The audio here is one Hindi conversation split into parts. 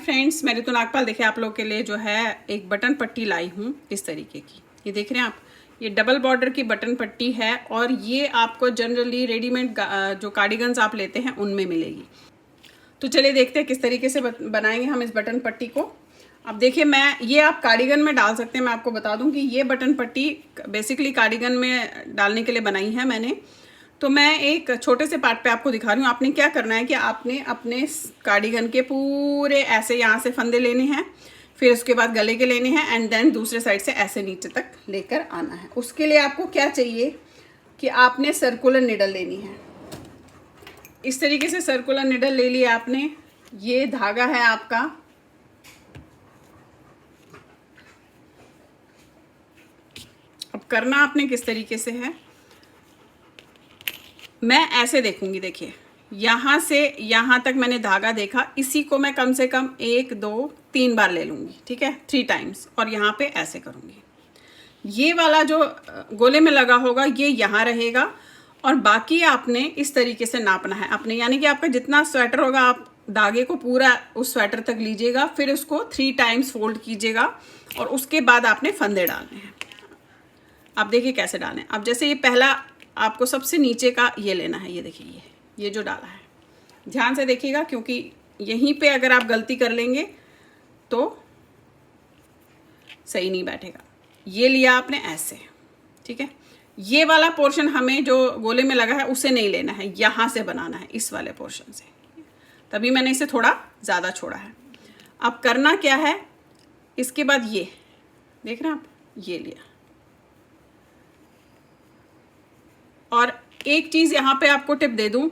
फ्रेंड्स, मैं ऋतु नागपाल देखिए आप लोग के लिए जो है एक बटन पट्टी लाई हूँ इस तरीके की। ये देख रहे हैं आप, ये डबल बॉर्डर की बटन पट्टी है और ये आपको जनरली रेडीमेड जो कार्डिगन्स आप लेते हैं उनमें मिलेगी। तो चलिए देखते हैं किस तरीके से बनाएंगे हम इस बटन पट्टी को। अब देखिए, मैं ये आप कार्डिगन में डाल सकते हैं। मैं आपको बता दूं कि ये बटन पट्टी बेसिकली कार्डिगन में डालने के लिए बनाई है मैंने। तो मैं एक छोटे से पार्ट पे आपको दिखा रही हूँ। आपने क्या करना है कि आपने अपने कार्डिगन के पूरे ऐसे यहाँ से फंदे लेने हैं, फिर उसके बाद गले के लेने हैं एंड देन दूसरे साइड से ऐसे नीचे तक लेकर आना है। उसके लिए आपको क्या चाहिए कि आपने सर्कुलर निडल लेनी है। इस तरीके से सर्कुलर निडल ले लिया आपने। ये धागा है आपका, अब करना आपने किस तरीके से है, मैं ऐसे देखूंगी। देखिए, यहाँ से यहाँ तक मैंने धागा देखा, इसी को मैं कम से कम 1 2 3 बार ले लूँगी, ठीक है, 3 टाइम्स, और यहाँ पे ऐसे करूँगी। ये वाला जो गोले में लगा होगा ये यहाँ रहेगा और बाकी आपने इस तरीके से नापना है अपने, यानी कि आपका जितना स्वेटर होगा आप धागे को पूरा उस स्वेटर तक लीजिएगा, फिर उसको 3 टाइम्स फोल्ड कीजिएगा और उसके बाद आपने फंदे डालने हैं। आप देखिए कैसे डालने हैं। अब जैसे ये पहला आपको सबसे नीचे का ये लेना है। ये देखिए, ये जो डाला है, ध्यान से देखिएगा, क्योंकि यहीं पे अगर आप गलती कर लेंगे तो सही नहीं बैठेगा। ये लिया आपने ऐसे, ठीक है। ये वाला पोर्शन हमें जो गोले में लगा है उसे नहीं लेना है, यहाँ से बनाना है, इस वाले पोर्शन से, तभी मैंने इसे थोड़ा ज़्यादा छोड़ा है। अब करना क्या है, इसके बाद ये देख रहे हैं आप, ये लिया। और एक चीज़ यहाँ पे आपको टिप दे दूँ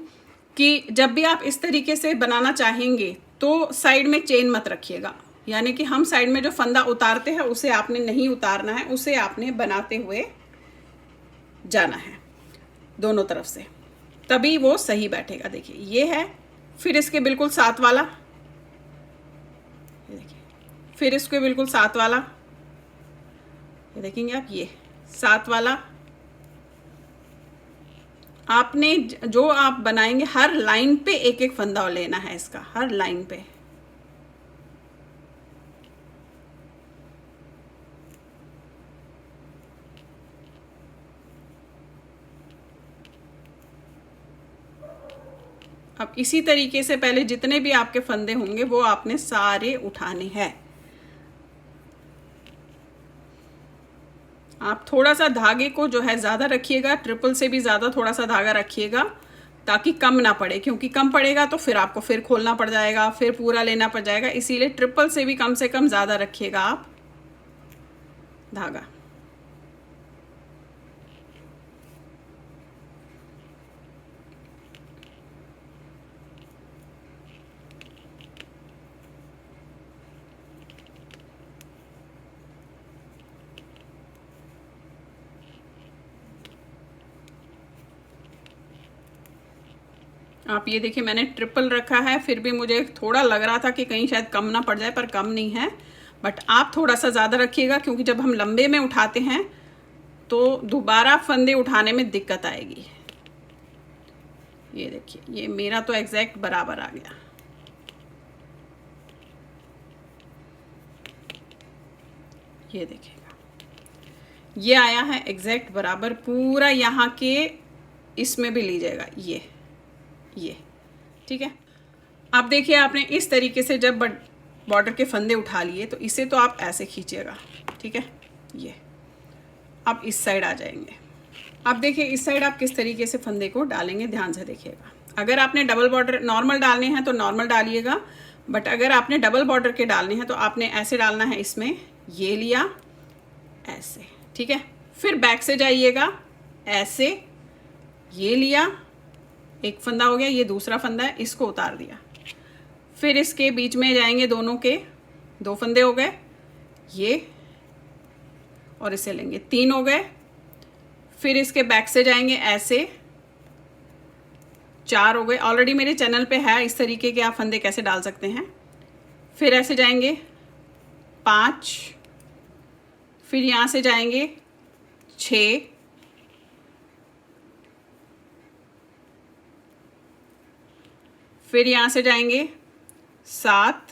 कि जब भी आप इस तरीके से बनाना चाहेंगे तो साइड में चेन मत रखिएगा, यानी कि हम साइड में जो फंदा उतारते हैं उसे आपने नहीं उतारना है, उसे आपने बनाते हुए जाना है दोनों तरफ से, तभी वो सही बैठेगा। देखिए ये है, फिर इसके बिल्कुल साथ वाला, ये देखिए, फिर इसके बिल्कुल साथ वाला, ये देखेंगे आप, ये साथ वाला। आपने जो आप बनाएंगे हर लाइन पे एक एक फंदा लेना है इसका, हर लाइन पे। अब इसी तरीके से पहले जितने भी आपके फंदे होंगे वो आपने सारे उठाने हैं। आप थोड़ा सा धागे को जो है ज़्यादा रखिएगा, ट्रिपल से भी ज़्यादा थोड़ा सा धागा रखिएगा ताकि कम ना पड़े, क्योंकि कम पड़ेगा तो फिर आपको फिर खोलना पड़ जाएगा, फिर पूरा लेना पड़ जाएगा। इसीलिए ट्रिपल से भी कम से कम ज़्यादा रखिएगा आप धागा। आप ये देखिए, मैंने ट्रिपल रखा है, फिर भी मुझे थोड़ा लग रहा था कि कहीं शायद कम ना पड़ जाए, पर कम नहीं है। बट आप थोड़ा सा ज़्यादा रखिएगा, क्योंकि जब हम लंबे में उठाते हैं तो दोबारा फंदे उठाने में दिक्कत आएगी। ये देखिए, ये मेरा तो एग्जैक्ट बराबर आ गया। ये देखिएगा, ये आया है एग्जैक्ट बराबर, पूरा यहाँ के इसमें भी लीजिएगा, ये ठीक है। अब देखिए, आपने इस तरीके से जब बॉर्डर के फंदे उठा लिए तो इसे तो आप ऐसे खींचिएगा, ठीक है। ये अब इस साइड आ जाएंगे। अब देखिए इस साइड आप किस तरीके से फंदे को डालेंगे, ध्यान से देखिएगा। अगर आपने डबल बॉर्डर नॉर्मल डालने हैं तो नॉर्मल डालिएगा, बट अगर आपने डबल बॉर्डर के डालने हैं तो आपने ऐसे डालना है। इसमें ये लिया ऐसे, ठीक है। फिर बैक से जाइएगा ऐसे, ये लिया, एक फंदा हो गया, ये दूसरा फंदा है, इसको उतार दिया। फिर इसके बीच में जाएंगे, दोनों के 2 फंदे हो गए, ये और इसे लेंगे, 3 हो गए। फिर इसके बैक से जाएंगे ऐसे, 4 हो गए। ऑलरेडी मेरे चैनल पे है इस तरीके के आप फंदे कैसे डाल सकते हैं। फिर ऐसे जाएंगे 5, फिर यहाँ से जाएंगे 6, फिर यहाँ से जाएंगे 7,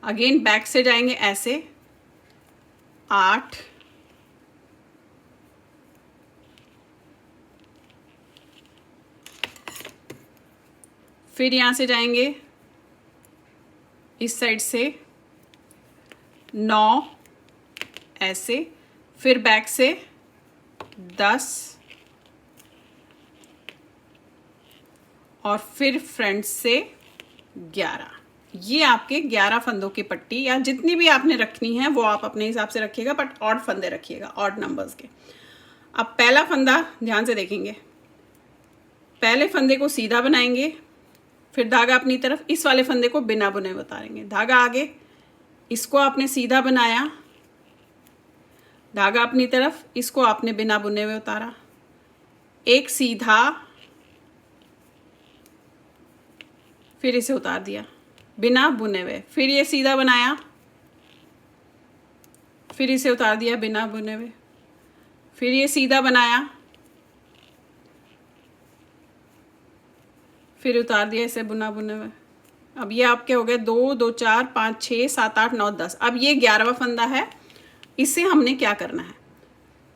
अगेन बैक से जाएंगे ऐसे 8, फिर यहाँ से जाएंगे इस साइड से 9 ऐसे, फिर बैक से 10 और फिर फ्रंट से 11। ये आपके 11 फंदों की पट्टी, या जितनी भी आपने रखनी है वो आप अपने हिसाब से रखिएगा, बट ऑड फंदे रखिएगा, ऑड नंबर्स के। अब पहला फंदा ध्यान से देखेंगे, पहले फंदे को सीधा बनाएंगे, फिर धागा अपनी तरफ, इस वाले फंदे को बिना बुने हुए उतारेंगे, धागा आगे, इसको आपने सीधा बनाया, धागा अपनी तरफ, इसको आपने बिना बुने हुए उतारा, एक सीधा, फिर इसे उतार दिया बिना बुने हुए, फिर ये सीधा बनाया, फिर इसे उतार दिया बिना बुने हुए, फिर ये सीधा बनाया, फिर उतार दिया इसे बिना बुने हुए। अब ये आपके हो गए 2, 2, 4, 5, 6, 7, 8, 9, 10। अब ये 11वां फंदा है, इसे हमने क्या करना है,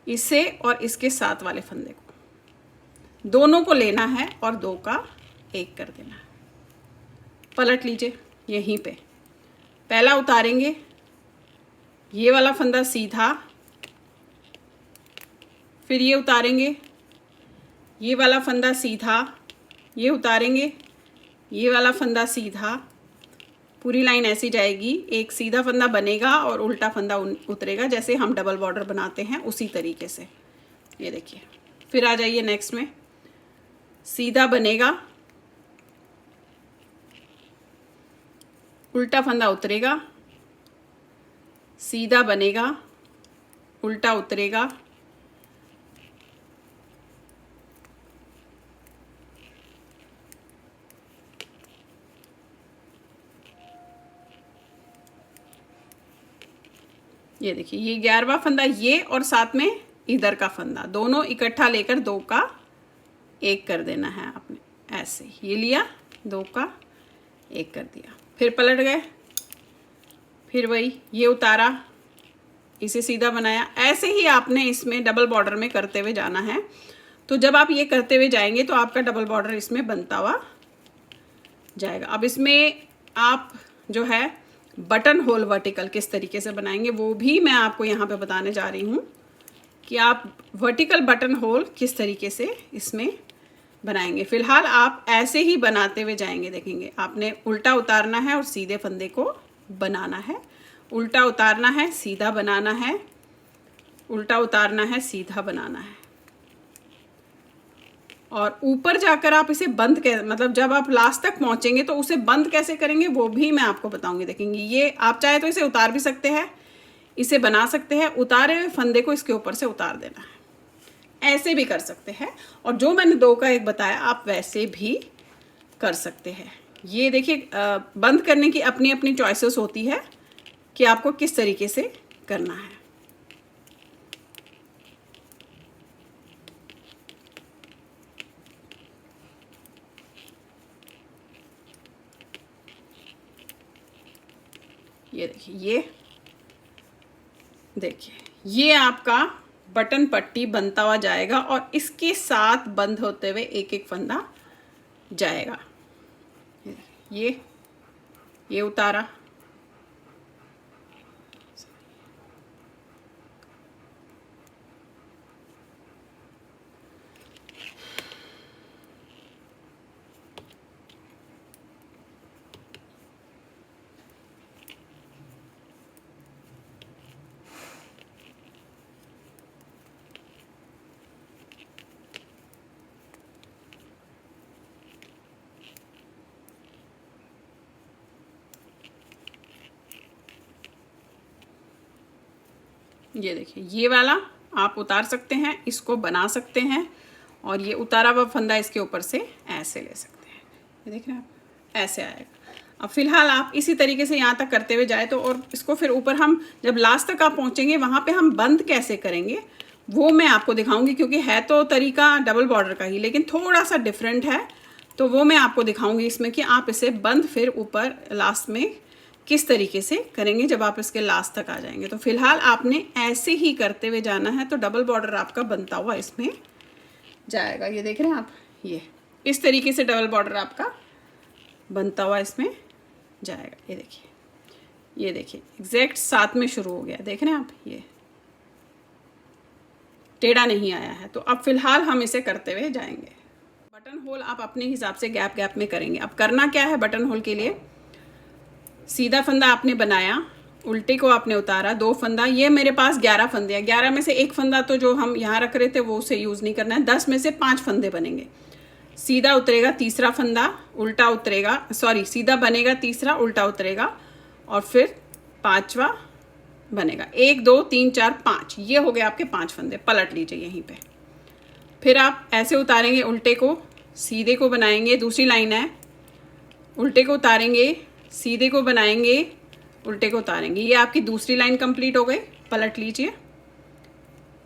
इसे और इसके साथ वाले फंदे को दोनों को लेना है और 2 का 1 कर देना है। पलट लीजिए, यहीं पे पहला उतारेंगे, ये वाला फंदा सीधा, फिर ये उतारेंगे, ये वाला फंदा सीधा, ये उतारेंगे, ये वाला फंदा सीधा, पूरी लाइन ऐसी जाएगी, एक सीधा फंदा बनेगा और उल्टा फंदा उतरेगा, जैसे हम डबल बॉर्डर बनाते हैं उसी तरीके से। ये देखिए, फिर आ जाइए नेक्स्ट में, सीधा बनेगा, उल्टा फंदा उतरेगा, सीधा बनेगा, उल्टा उतरेगा, ये देखिए, ये 11वां फंदा, ये और साथ में इधर का फंदा, दोनों इकट्ठा लेकर 2 का 1 कर देना है आपने। ऐसे ये लिया, 2 का 1 कर दिया, फिर पलट गए, फिर वही ये उतारा, इसे सीधा बनाया। ऐसे ही आपने इसमें डबल बॉर्डर में करते हुए जाना है। तो जब आप ये करते हुए जाएंगे तो आपका डबल बॉर्डर इसमें बनता हुआ जाएगा। अब इसमें आप जो है बटन होल वर्टिकल किस तरीके से बनाएंगे वो भी मैं आपको यहाँ पे बताने जा रही हूँ कि आप वर्टिकल बटन होल किस तरीके से इसमें बनाएंगे। फिलहाल आप ऐसे ही बनाते हुए जाएंगे, देखेंगे आपने उल्टा उतारना है और सीधे फंदे को बनाना है, उल्टा उतारना है, सीधा बनाना है, उल्टा उतारना है, सीधा बनाना है, और ऊपर जाकर आप इसे बंद कैसे, मतलब जब आप लास्ट तक पहुंचेंगे तो उसे बंद कैसे करेंगे वो भी मैं आपको बताऊंगी। देखेंगे ये आप चाहे तो इसे उतार भी सकते हैं, इसे बना सकते हैं, उतारे हुए फंदे को इसके ऊपर से उतार देना है, ऐसे भी कर सकते हैं, और जो मैंने 2 का 1 बताया आप वैसे भी कर सकते हैं। ये देखिए बंद करने की अपनी अपनी चॉइसेस होती है कि आपको किस तरीके से करना है। ये देखिए ये आपका बटन पट्टी बनता हुआ जाएगा और इसके साथ बंद होते हुए एक एक फंदा जाएगा। ये उतारा, ये देखिए ये वाला आप उतार सकते हैं, इसको बना सकते हैं, और ये उतारा हुआ फंदा इसके ऊपर से ऐसे ले सकते हैं। ये देख रहे हैं आप, ऐसे आएगा। अब फिलहाल आप इसी तरीके से यहाँ तक करते हुए जाए तो, और इसको फिर ऊपर हम जब लास्ट तक आप पहुँचेंगे वहाँ पे हम बंद कैसे करेंगे वो मैं आपको दिखाऊंगी, क्योंकि है तो तरीका डबल बॉर्डर का ही लेकिन थोड़ा सा डिफरेंट है, तो वो मैं आपको दिखाऊंगी इसमें कि आप इसे बंद फिर ऊपर लास्ट में किस तरीके से करेंगे जब आप इसके लास्ट तक आ जाएंगे। तो फिलहाल आपने ऐसे ही करते हुए जाना है, तो डबल बॉर्डर आपका बनता हुआ इसमें जाएगा। ये देख रहे हैं आप, ये इस तरीके से डबल बॉर्डर आपका बनता हुआ इसमें जाएगा। ये देखिए, ये देखिए एग्जैक्ट साथ में शुरू हो गया, देख रहे हैं आप, ये टेढ़ा नहीं आया है। तो अब फिलहाल हम इसे करते हुए जाएंगे। बटन होल आप अपने हिसाब से गैप गैप में करेंगे। अब करना क्या है, बटन होल के लिए सीधा फंदा आपने बनाया, उल्टे को आपने उतारा, 2 फंदा, ये मेरे पास 11 फंदे हैं, 11 में से 1 फंदा तो जो हम यहाँ रख रहे थे वो उसे यूज़ नहीं करना है, 10 में से 5 फंदे बनेंगे। सीधा उतरेगा तीसरा फंदा, उल्टा उतरेगा, सॉरी सीधा बनेगा तीसरा, उल्टा उतरेगा, और फिर 5वां बनेगा। 1 2 3 4 5, ये हो गए आपके 5 फंदे। पलट लीजिए यहीं पे, फिर आप ऐसे उतारेंगे, उल्टे को सीधे को बनाएंगे, दूसरी लाइन है, उल्टे को उतारेंगे, सीधे को बनाएंगे, उल्टे को उतारेंगे, ये आपकी दूसरी लाइन कंप्लीट हो गई। पलट लीजिए,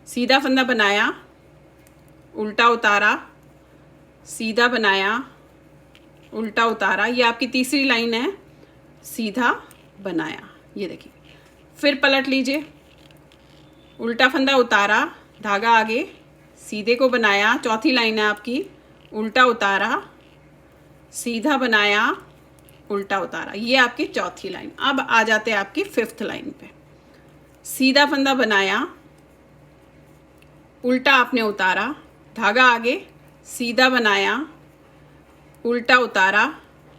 सीधा फंदा बनाया, उल्टा उतारा, सीधा बनाया, उल्टा उतारा, ये आपकी तीसरी लाइन है, सीधा बनाया, ये देखिए। फिर पलट लीजिए, उल्टा फंदा उतारा, धागा आगे, सीधे को बनाया, चौथी लाइन है आपकी, उल्टा उतारा, सीधा बनाया, उल्टा उतारा, ये आपकी चौथी लाइन। अब आ जाते हैं आपकी 5th लाइन पे। सीधा फंदा बनाया, उल्टा आपने उतारा, धागा आगे, सीधा बनाया, उल्टा उतारा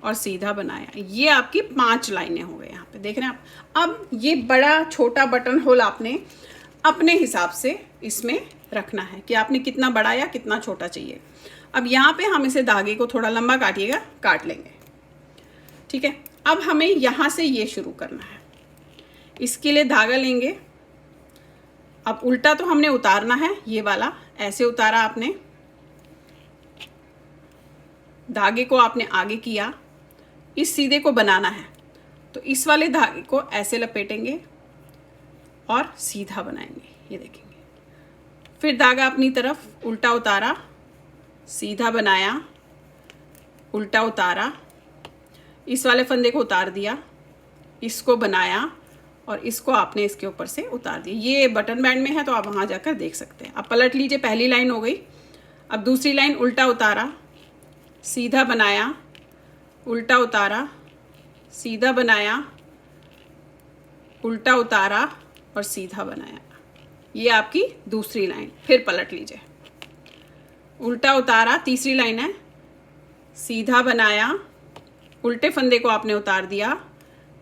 और सीधा बनाया, ये आपकी 5 लाइनें हो गई। यहाँ पे देख रहे हैं आप। अब ये बड़ा छोटा बटन होल आपने अपने हिसाब से इसमें रखना है कि आपने कितना बड़ा या कितना छोटा चाहिए। अब यहाँ पे हम इसे धागे को थोड़ा लंबा काटिएगा, काट लेंगे, ठीक है। अब हमें यहाँ से ये शुरू करना है, इसके लिए धागा लेंगे। अब उल्टा तो हमने उतारना है, ये वाला ऐसे उतारा आपने, धागे को आपने आगे किया, इस सीधे को बनाना है तो इस वाले धागे को ऐसे लपेटेंगे और सीधा बनाएंगे, ये देखेंगे। फिर धागा अपनी तरफ, उल्टा उतारा, सीधा बनाया, उल्टा उतारा, इस वाले फंदे को उतार दिया, इसको बनाया और इसको आपने इसके ऊपर से उतार दिया। ये बटन बैंड में है तो आप वहाँ जाकर देख सकते हैं। अब पलट लीजिए, पहली लाइन हो गई। अब दूसरी लाइन, उल्टा उतारा, सीधा बनाया, उल्टा उतारा, सीधा बनाया, उल्टा उतारा और सीधा बनाया, ये आपकी दूसरी लाइन। फिर पलट लीजिए, उल्टा उतारा, तीसरी लाइन है, सीधा बनाया, उल्टे फंदे को आपने उतार दिया,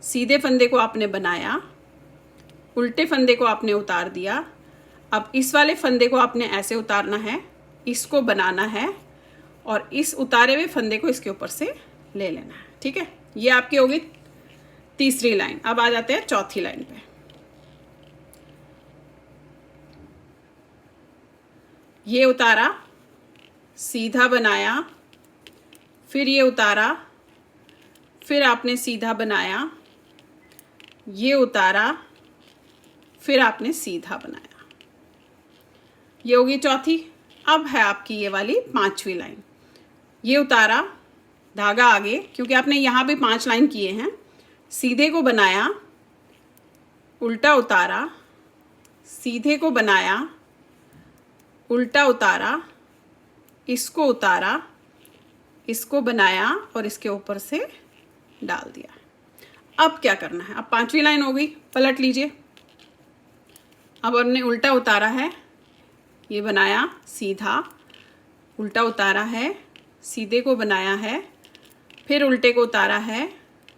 सीधे फंदे को आपने बनाया, उल्टे फंदे को आपने उतार दिया। अब इस वाले फंदे को आपने ऐसे उतारना है, इसको बनाना है और इस उतारे हुए फंदे को इसके ऊपर से ले लेना है, ठीक है। ये आपकी होगी तीसरी लाइन। अब आ जाते हैं चौथी लाइन पे। ये उतारा, सीधा बनाया, फिर ये उतारा, फिर आपने सीधा बनाया, ये उतारा, फिर आपने सीधा बनाया, ये होगी चौथी। अब है आपकी ये वाली 5वीं लाइन। ये उतारा, धागा आगे, क्योंकि आपने यहाँ भी 5 लाइन किए हैं, सीधे को बनाया, उल्टा उतारा, सीधे को बनाया, उल्टा उतारा, इसको उतारा, इसको बनाया और इसके ऊपर से डाल दिया। अब क्या करना है, अब 5वीं लाइन हो गई। पलट लीजिए, अब हमने उल्टा उतारा है, ये बनाया, सीधा, उल्टा उतारा है, सीधे को बनाया है, फिर उल्टे को उतारा है,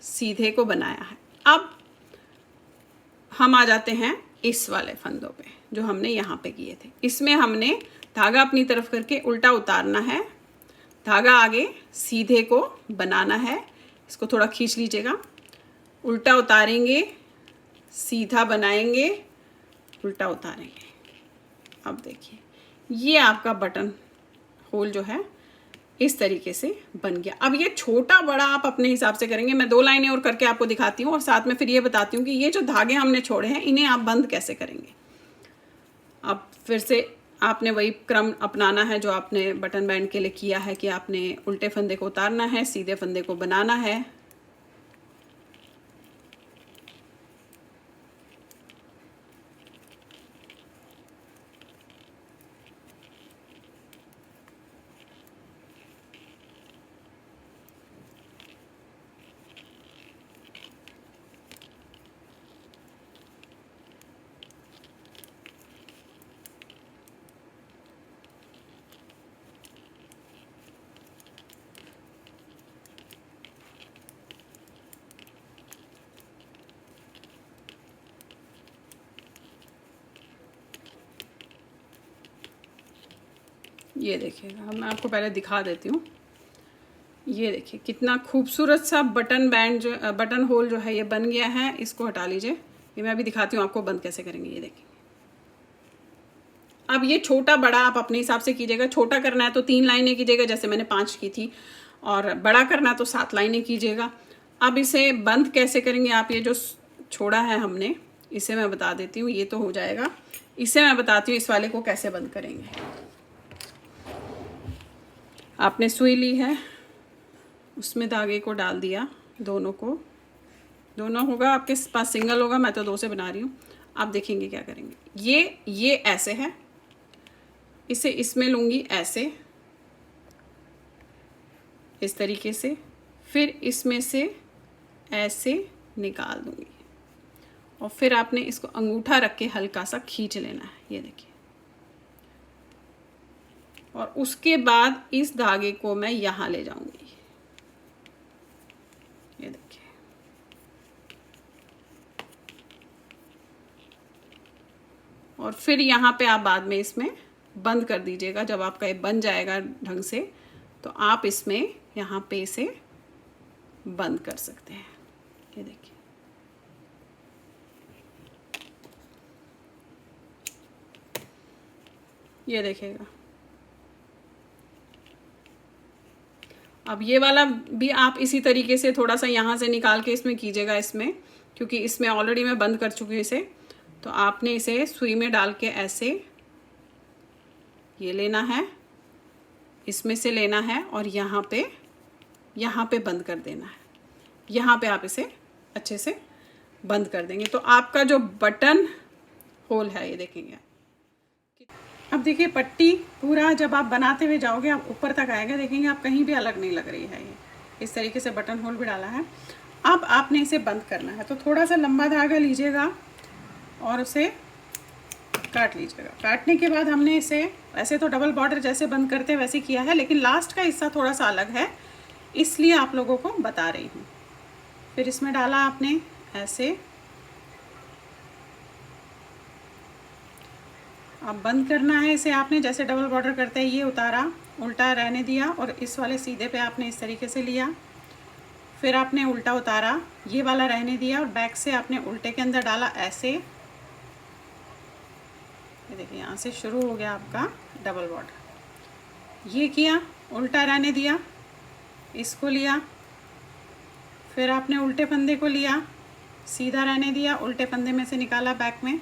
सीधे को बनाया है। अब हम आ जाते हैं इस वाले फंदों पे जो हमने यहाँ पे किए थे। इसमें हमने धागा अपनी तरफ करके उल्टा उतारना है, धागा आगे, सीधे को बनाना है, इसको थोड़ा खींच लीजिएगा, उल्टा उतारेंगे, सीधा बनाएंगे, उल्टा उतारेंगे। अब देखिए ये आपका बटन होल जो है इस तरीके से बन गया। अब ये छोटा बड़ा आप अपने हिसाब से करेंगे। मैं 2 लाइनें और करके आपको दिखाती हूँ और साथ में फिर ये बताती हूँ कि ये जो धागे हमने छोड़े हैं इन्हें आप बंद कैसे करेंगे। अब फिर से आपने वही क्रम अपनाना है जो आपने बटन बैंड के लिए किया है कि आपने उल्टे फंदे को उतारना है, सीधे फंदे को बनाना है, ये देखिएगा, अब मैं आपको पहले दिखा देती हूँ। ये देखिए कितना खूबसूरत सा बटन बैंड जो बटन होल जो है ये बन गया है। इसको हटा लीजिए, ये मैं अभी दिखाती हूँ आपको बंद कैसे करेंगे। ये देखिए, अब ये छोटा बड़ा आप अपने हिसाब से कीजिएगा। छोटा करना है तो 3 लाइनें कीजिएगा जैसे मैंने 5 की थी, और बड़ा करना है तो 7 लाइनें कीजिएगा। अब इसे बंद कैसे करेंगे आप, ये जो छोड़ा है हमने इसे मैं बता देती हूँ। ये तो हो जाएगा, इसे मैं बताती हूँ इस वाले को कैसे बंद करेंगे। आपने सुई ली है, उसमें धागे को डाल दिया, दोनों को, दोनों होगा आपके पास, सिंगल होगा, मैं तो 2 से बना रही हूँ। आप देखेंगे क्या करेंगे। ये ऐसे है, इसे इसमें लूँगी ऐसे, इस तरीके से, फिर इसमें से ऐसे निकाल दूँगी, और फिर आपने इसको अंगूठा रख के हल्का सा खींच लेना है। ये देखिए, और उसके बाद इस धागे को मैं यहाँ ले जाऊँगी। ये देखिए, और फिर यहाँ पे आप बाद में इसमें बंद कर दीजिएगा। जब आपका ये बन जाएगा ढंग से तो आप इसमें यहाँ पे इसे बंद कर सकते हैं। ये देखिए, ये देखिएगा। अब ये वाला भी आप इसी तरीके से थोड़ा सा यहाँ से निकाल के इसमें कीजिएगा, इसमें, क्योंकि इसमें ऑलरेडी मैं बंद कर चुकी हूँ इसे। तो आपने इसे सुई में डाल के ऐसे ये लेना है, इसमें से लेना है, और यहाँ पे बंद कर देना है। यहाँ पे आप इसे अच्छे से बंद कर देंगे तो आपका जो बटन होल है, ये देखेंगे। अब देखिए पट्टी पूरा जब आप बनाते हुए जाओगे आप ऊपर तक आएगा, देखेंगे आप कहीं भी अलग नहीं लग रही है। ये इस तरीके से बटन होल भी डाला है। अब आपने इसे बंद करना है तो थोड़ा सा लंबा धागा लीजिएगा और उसे काट लीजिएगा। काटने के बाद हमने इसे ऐसे तो डबल बॉर्डर जैसे बंद करते हैं वैसे किया है, लेकिन लास्ट का हिस्सा थोड़ा सा अलग है, इसलिए आप लोगों को बता रही हूँ। फिर इसमें डाला आपने ऐसे, अब बंद करना है इसे आपने, जैसे डबल बॉर्डर करते हैं। ये उतारा, उल्टा रहने दिया, और इस वाले सीधे पे आपने इस तरीके से लिया। फिर आपने उल्टा उतारा, ये वाला रहने दिया, और बैक से आपने उल्टे के अंदर डाला ऐसे। ये देखिए यहाँ से शुरू हो गया आपका डबल बॉर्डर। ये किया, उल्टा रहने दिया, इसको लिया, फिर आपने उल्टे फंदे को लिया, सीधा रहने दिया, उल्टे फंदे में से निकाला बैक में।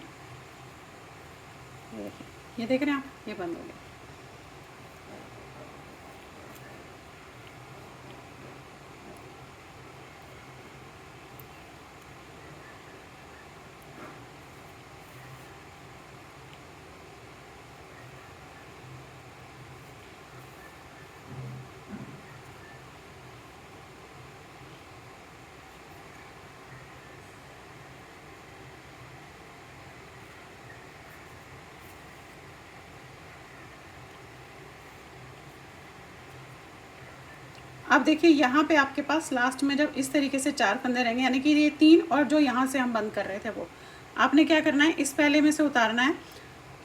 ये देख रहे हैं आप, ये बंद हो गया। अब देखिए यहाँ पे आपके पास लास्ट में जब इस तरीके से 4 फंदे रहेंगे, यानी कि ये 3 और जो यहाँ से हम बंद कर रहे थे वो आपने क्या करना है, इस पहले में से उतारना है,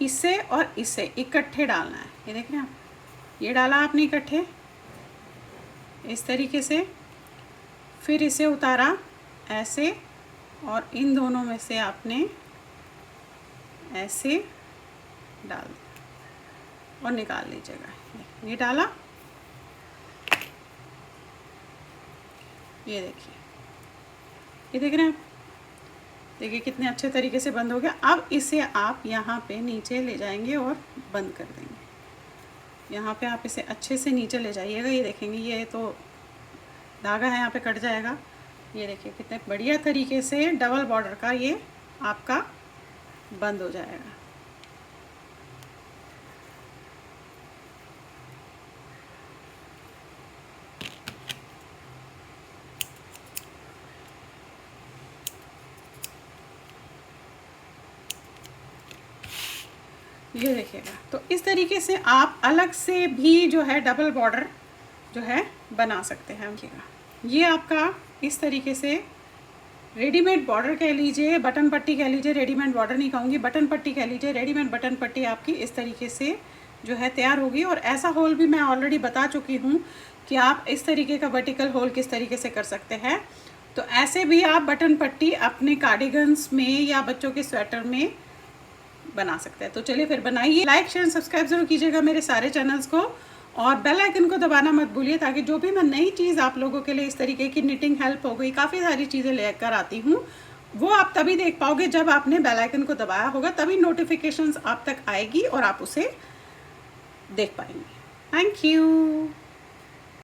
इसे और इसे इकट्ठे डालना है। ये देख रहे हैं आप, ये डाला आपने इकट्ठे इस तरीके से, फिर इसे उतारा ऐसे, और इन दोनों में से आपने ऐसे डाल दिया और निकाल लीजिएगा। ये डाला, ये देखिए, ये देख रहे हैं आप, देखिए कितने अच्छे तरीके से बंद हो गया। अब इसे आप यहाँ पे नीचे ले जाएंगे और बंद कर देंगे। यहाँ पे आप इसे अच्छे से नीचे ले जाइएगा। ये देखेंगे ये तो धागा है यहाँ पे कट जाएगा। ये देखिए कितने बढ़िया तरीके से डबल बॉर्डर का ये आपका बंद हो जाएगा। ये देखिएगा, तो इस तरीके से आप अलग से भी जो है डबल बॉर्डर जो है बना सकते हैं। देखिएगा ये आपका इस तरीके से रेडीमेड बॉर्डर कह लीजिए, बटन पट्टी कह लीजिए, रेडीमेड बॉर्डर नहीं कहूँगी, बटन पट्टी कह लीजिए, रेडीमेड बटन पट्टी आपकी इस तरीके से जो है तैयार होगी। और ऐसा होल भी मैं ऑलरेडी बता चुकी हूँ कि आप इस तरीके का वर्टिकल होल किस तरीके से कर सकते हैं। तो ऐसे भी आप बटन पट्टी अपने कार्डिगन्स में या बच्चों के स्वेटर में बना सकते हैं। तो चलिए फिर बनाइए। लाइक शेयर सब्सक्राइब जरूर कीजिएगा मेरे सारे चैनल्स को, और बेल आइकन को दबाना मत भूलिए, ताकि जो भी मैं नई चीज़ आप लोगों के लिए इस तरीके की निटिंग हेल्प हो गई, काफ़ी सारी चीज़ें लेकर आती हूँ, वो आप तभी देख पाओगे जब आपने बेल आइकन को दबाया होगा, तभी नोटिफिकेशंस आप तक आएगी और आप उसे देख पाएंगे। Thank you.